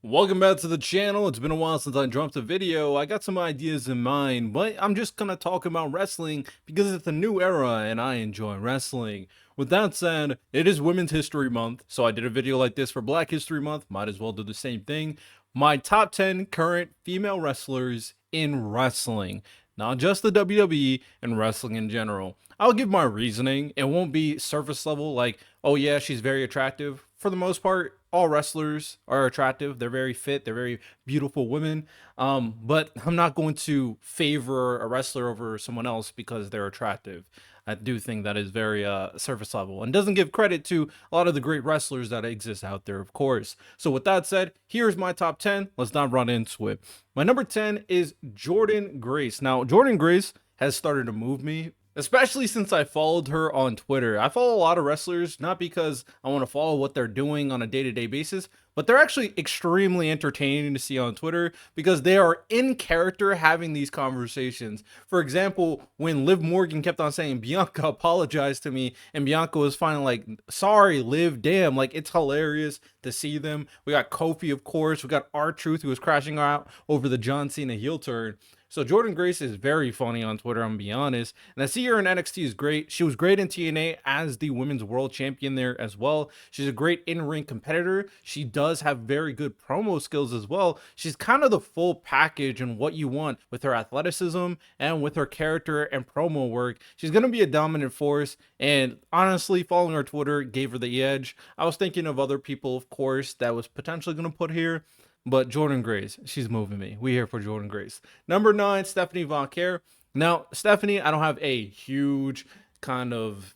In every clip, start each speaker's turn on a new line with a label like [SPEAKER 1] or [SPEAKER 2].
[SPEAKER 1] Welcome back to the channel. It's been a while since I dropped a video. I got some ideas in mind, but I'm just gonna talk about wrestling because it's a new era and I enjoy wrestling. With that said, it is Women's History Month, so I did a video like this for Black History Month. Might as well do the same thing. My top 10 current female wrestlers in wrestling, not just the WWE and wrestling in general. I'll give my reasoning. It won't be surface level like, oh yeah, she's very attractive. For the most part, all wrestlers are attractive. They're very fit. They're very beautiful women. But I'm not going to favor a wrestler over someone else because they're attractive. I do think that is very surface level and doesn't give credit to a lot of the great wrestlers that exist out there, of course. So with that said, here's my top 10. Let's not run into it. My number 10 is Jordynne Grace. Now, Jordynne Grace has started to move me, especially since I followed her on Twitter. I follow a lot of wrestlers, not because I want to follow what they're doing on a day-to-day basis, but they're actually extremely entertaining to see on Twitter because they are in character having these conversations. For example, when Liv Morgan kept on saying, Bianca apologized to me, and Bianca was finally like, sorry, Liv, damn, like it's hilarious to see them. We got Kofi, of course. We got R-Truth, who was crashing out over the John Cena heel turn. So Jordynne Grace is very funny on Twitter, I'm gonna be honest. And I see her in NXT is great. She was great in TNA as the women's world champion there as well. She's a great in-ring competitor. She does have very good promo skills as well. She's kind of the full package and what you want with her athleticism and with her character and promo work. She's gonna be a dominant force. And honestly, following her Twitter gave her the edge. I was thinking of other people, of course, that was potentially gonna put here. But Jordynne Grace, she's moving me. We here for Jordynne Grace. Number 9, Stephanie Von Care. Now, Stephanie, I don't have a huge kind of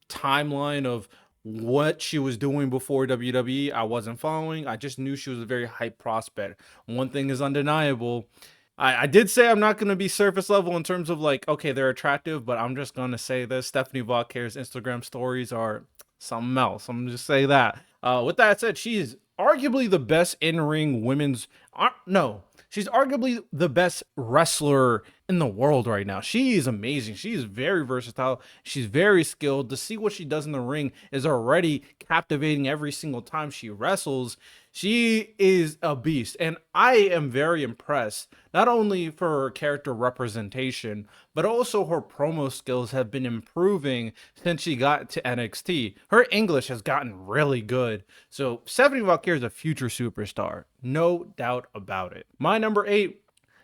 [SPEAKER 1] timeline of what she was doing before WWE. I wasn't following. I just knew she was a very hype prospect. One thing is undeniable. I did say I'm not going to be surface level in terms of like, okay, they're attractive, but I'm just going to say this. Stephanie Von Care's Instagram stories are something else. I'm gonna just say that. With that said, she's arguably the best in-ring women's. No, she's arguably the best wrestler in the world right now. She is amazing. She is very versatile. She's very skilled. To see what she does in the ring is already captivating every single time she wrestles. She is a beast, and I am very impressed, not only for her character representation, but also her promo skills have been improving since she got to NXT. Her English has gotten really good. So Stephanie Von Care is a future superstar, no doubt about it. My number 8,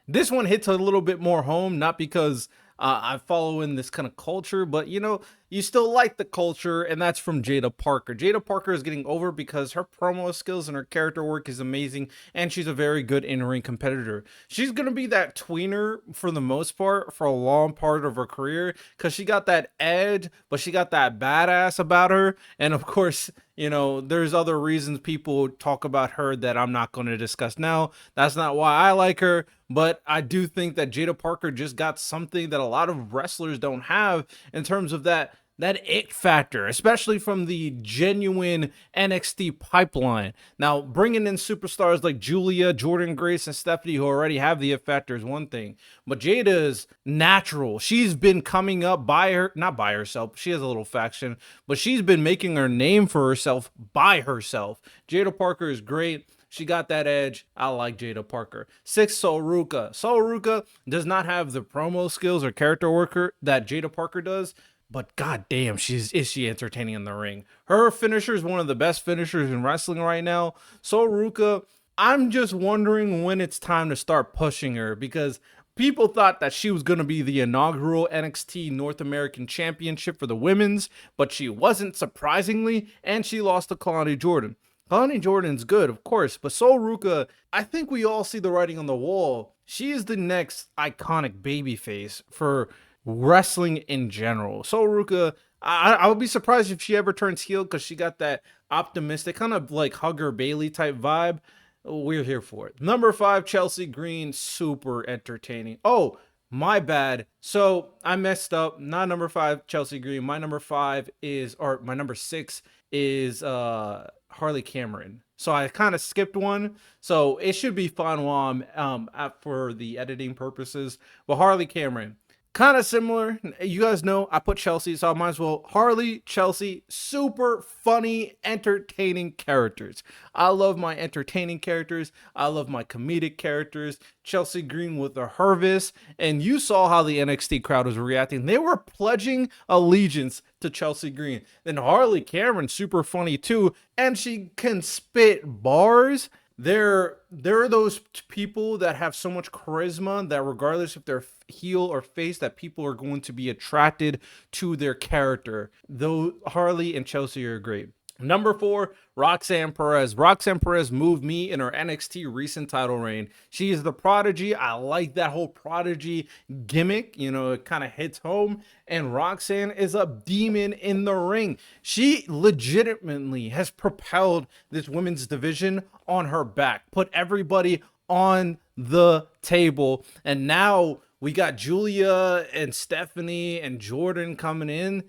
[SPEAKER 1] this one hits a little bit more home, not because I follow in this kind of culture, but you still like the culture, and that's from Jada Parker. Jada Parker is getting over because her promo skills and her character work is amazing, and she's a very good in-ring competitor. She's gonna be that tweener for the most part for a long part of her career because she got that edge, but she got that badass about her, and of course, there's other reasons people talk about her that I'm not going to discuss now. That's not why I like her, but I do think that Jada Parker just got something that a lot of wrestlers don't have in terms of that it factor, especially from the genuine NXT pipeline. Now, bringing in superstars like Julia, Jordynne Grace, and Stephanie, who already have the it factor, is one thing. But Jada is natural. She's been coming up not by herself. She has a little faction, but she's been making her name for herself by herself. Jada Parker is great. She got that edge. I like Jada Parker. 6, Sol Ruca. Sol Ruca does not have the promo skills or character worker that Jada Parker does, but goddamn, is she entertaining in the ring. Her finisher is one of the best finishers in wrestling right now. Sol Ruca, I'm just wondering when it's time to start pushing her because people thought that she was going to be the inaugural NXT North American Championship for the women's, but she wasn't, surprisingly, and she lost to Kalani Jordan. Kalani Jordan's good, of course, but Sol Ruca, I think we all see the writing on the wall. She is the next iconic babyface for wrestling in general. Sol Ruca, I would be surprised if she ever turns heel because she got that optimistic, kind of like Hugger Bailey type vibe. We're here for it. Number 5, Chelsea Green, super entertaining. Oh, my bad. So I messed up. Not number 5, Chelsea Green. My number 5 is, or my number 6 is Harley Cameron. So I kind of skipped one. So it should be fun while I'm for the editing purposes. But Harley Cameron, kind of similar. You guys know I put Chelsea, so I might as well. Harley, Chelsea, super funny, entertaining characters. I love my entertaining characters. I love my comedic characters. Chelsea Green with the Hervis, and you saw how the NXT crowd was reacting. They were pledging allegiance to Chelsea Green. Then Harley Cameron, super funny too, and she can spit bars. There are those people that have so much charisma that regardless if they're heel or face, that people are going to be attracted to their character. Though Harley and Chelsea are great. Number 4, Roxanne Perez. Roxanne Perez moved me in her NXT recent title reign. She is the Prodigy. I like that whole Prodigy gimmick. You know, it kind of hits home. And Roxanne is a demon in the ring. She legitimately has propelled this women's division on her back, put everybody on the table. And now we got Julia and Stephanie and Jordan coming in.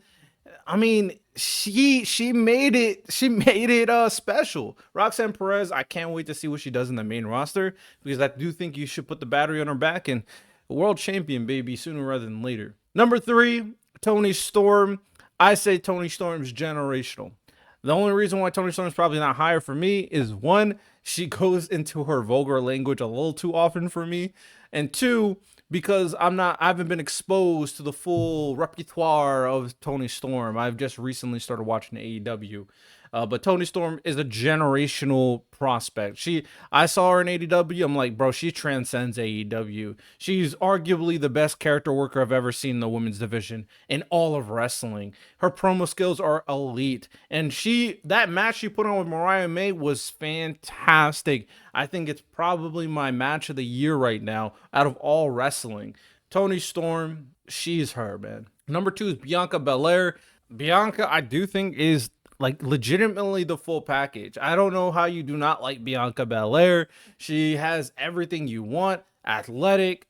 [SPEAKER 1] I mean, she made it special. Roxanne Perez, I can't wait to see what she does in the main roster, because I do think you should put the battery on her back, and world champion, baby, sooner rather than later. Number 3, Toni Storm. I say Toni Storm's generational. The only reason why Toni Storm is probably not higher for me is 1, she goes into her vulgar language a little too often for me, and 2, because I haven't been exposed to the full repertoire of Toni Storm. I've just recently started watching AEW. But Toni Storm is a generational prospect. I saw her in AEW. I'm like, bro, she transcends AEW. She's arguably the best character worker I've ever seen in the women's division in all of wrestling. Her promo skills are elite. And that match she put on with Mariah May was fantastic. I think it's probably my match of the year right now out of all wrestling. Toni Storm, she's her, man. Number 2 is Bianca Belair. Bianca, I do think, is like legitimately the full package. I don't know how you do not like Bianca Belair. She has everything you want. Athletic.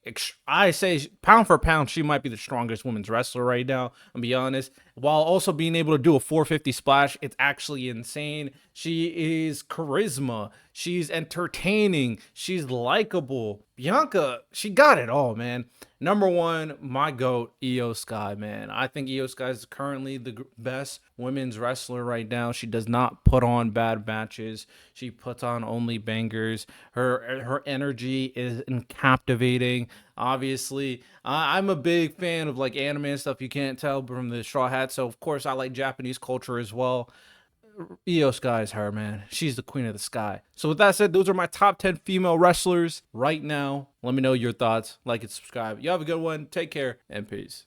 [SPEAKER 1] I say pound for pound, she might be the strongest women's wrestler right now, I'll be honest. While also being able to do a 450 splash, it's actually insane. She is charisma. She's entertaining. She's likable. Bianca, she got it all, man. Number 1, my GOAT, Io Sky, man. I think Io Sky is currently the best women's wrestler right now. She does not put on bad matches. She puts on only bangers. Her energy is captivating. Obviously, I'm a big fan of like anime and stuff. You can't tell from the Straw Hat, so of course I like Japanese culture as well. Io Sky is her, man. She's the queen of the sky. So with that said, those are my top 10 female wrestlers right now. Let me know your thoughts. Like and subscribe. You have a good one. Take care and peace.